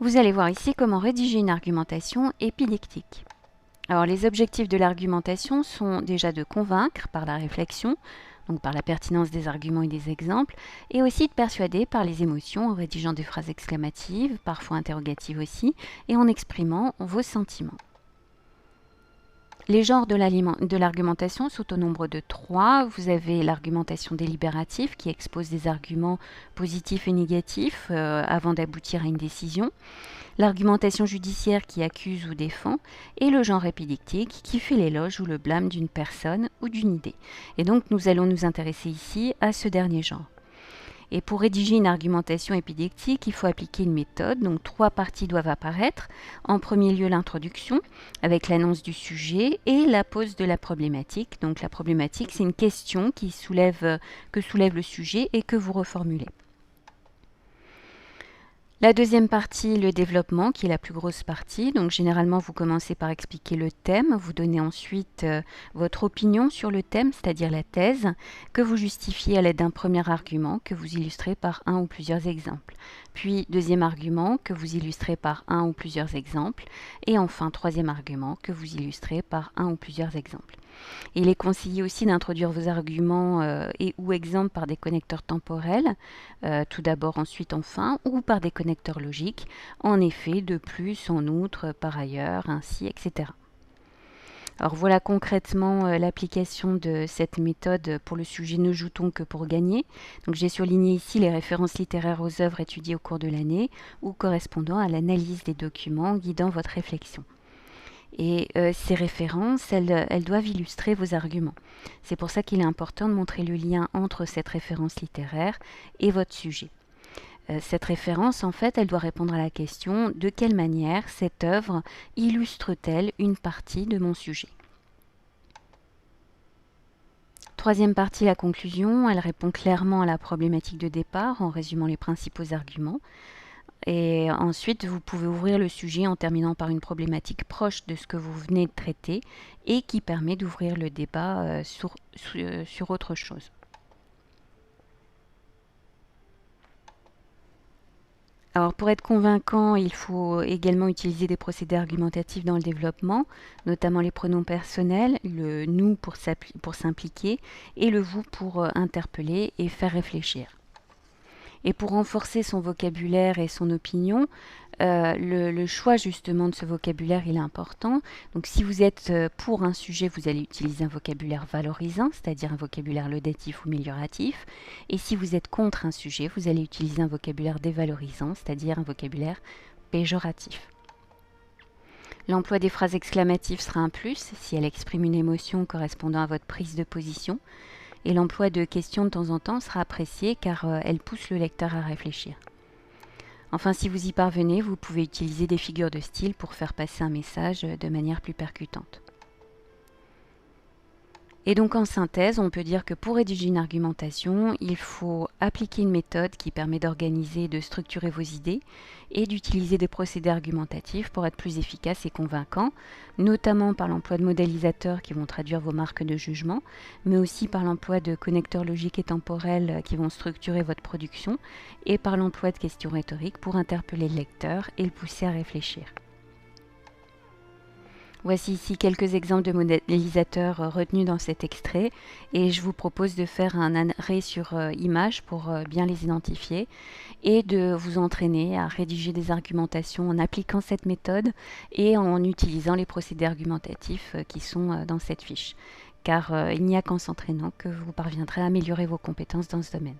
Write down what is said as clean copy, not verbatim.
Vous allez voir ici comment rédiger une argumentation épidictique. Alors les objectifs de l'argumentation sont déjà de convaincre par la réflexion, donc par la pertinence des arguments et des exemples, et aussi de persuader par les émotions en rédigeant des phrases exclamatives, parfois interrogatives aussi, et en exprimant vos sentiments. Les genres de l'argumentation sont au nombre de 3. Vous avez l'argumentation délibérative qui expose des arguments positifs et négatifs avant d'aboutir à une décision, l'argumentation judiciaire qui accuse ou défend, et le genre épidictique qui fait l'éloge ou le blâme d'une personne ou d'une idée. Et donc nous allons nous intéresser ici à ce dernier genre. Et pour rédiger une argumentation épidictique, il faut appliquer une méthode. Donc 3 parties doivent apparaître. En premier lieu, l'introduction, avec l'annonce du sujet et la pose de la problématique. Donc la problématique, c'est une question que soulève le sujet et que vous reformulez. La deuxième partie, le développement, qui est la plus grosse partie. Donc généralement, vous commencez par expliquer le thème, vous donnez ensuite votre opinion sur le thème, c'est-à-dire la thèse, que vous justifiez à l'aide d'un premier argument que vous illustrez par un ou plusieurs exemples. Puis deuxième argument que vous illustrez par un ou plusieurs exemples. Et enfin troisième argument que vous illustrez par un ou plusieurs exemples. Il est conseillé aussi d'introduire vos arguments et ou exemples par des connecteurs temporels, tout d'abord, ensuite, enfin, ou par des connecteurs logiques, en effet, de plus, en outre, par ailleurs, ainsi, etc. Alors voilà concrètement l'application de cette méthode pour le sujet Ne joue-t-on que pour gagner. Donc j'ai surligné ici les références littéraires aux œuvres étudiées au cours de l'année ou correspondant à l'analyse des documents guidant votre réflexion. Et ces références, elles doivent illustrer vos arguments. C'est pour ça qu'il est important de montrer le lien entre cette référence littéraire et votre sujet. Cette référence, en fait, elle doit répondre à la question: de quelle manière cette œuvre illustre-t-elle une partie de mon sujet? Troisième partie, la conclusion, elle répond clairement à la problématique de départ en résumant les principaux arguments. Et ensuite, vous pouvez ouvrir le sujet en terminant par une problématique proche de ce que vous venez de traiter et qui permet d'ouvrir le débat sur autre chose. Alors pour être convaincant, il faut également utiliser des procédés argumentatifs dans le développement, notamment les pronoms personnels, le nous pour s'impliquer et le vous pour interpeller et faire réfléchir. Et pour renforcer son vocabulaire et son opinion, le choix justement de ce vocabulaire, il est important. Donc si vous êtes pour un sujet, vous allez utiliser un vocabulaire valorisant, c'est-à-dire un vocabulaire laudatif ou amélioratif. Et si vous êtes contre un sujet, vous allez utiliser un vocabulaire dévalorisant, c'est-à-dire un vocabulaire péjoratif. L'emploi des phrases exclamatives sera un plus si elle exprime une émotion correspondant à votre prise de position. Et l'emploi de questions de temps en temps sera apprécié car elle pousse le lecteur à réfléchir. Enfin, si vous y parvenez, vous pouvez utiliser des figures de style pour faire passer un message de manière plus percutante. Et donc en synthèse, on peut dire que pour rédiger une argumentation, il faut appliquer une méthode qui permet d'organiser et de structurer vos idées et d'utiliser des procédés argumentatifs pour être plus efficace et convaincant, notamment par l'emploi de modélisateurs qui vont traduire vos marques de jugement, mais aussi par l'emploi de connecteurs logiques et temporels qui vont structurer votre production et par l'emploi de questions rhétoriques pour interpeller le lecteur et le pousser à réfléchir. Voici ici quelques exemples de modélisateurs retenus dans cet extrait et je vous propose de faire un arrêt sur image pour bien les identifier et de vous entraîner à rédiger des argumentations en appliquant cette méthode et en utilisant les procédés argumentatifs qui sont dans cette fiche. Car il n'y a qu'en s'entraînant que vous parviendrez à améliorer vos compétences dans ce domaine.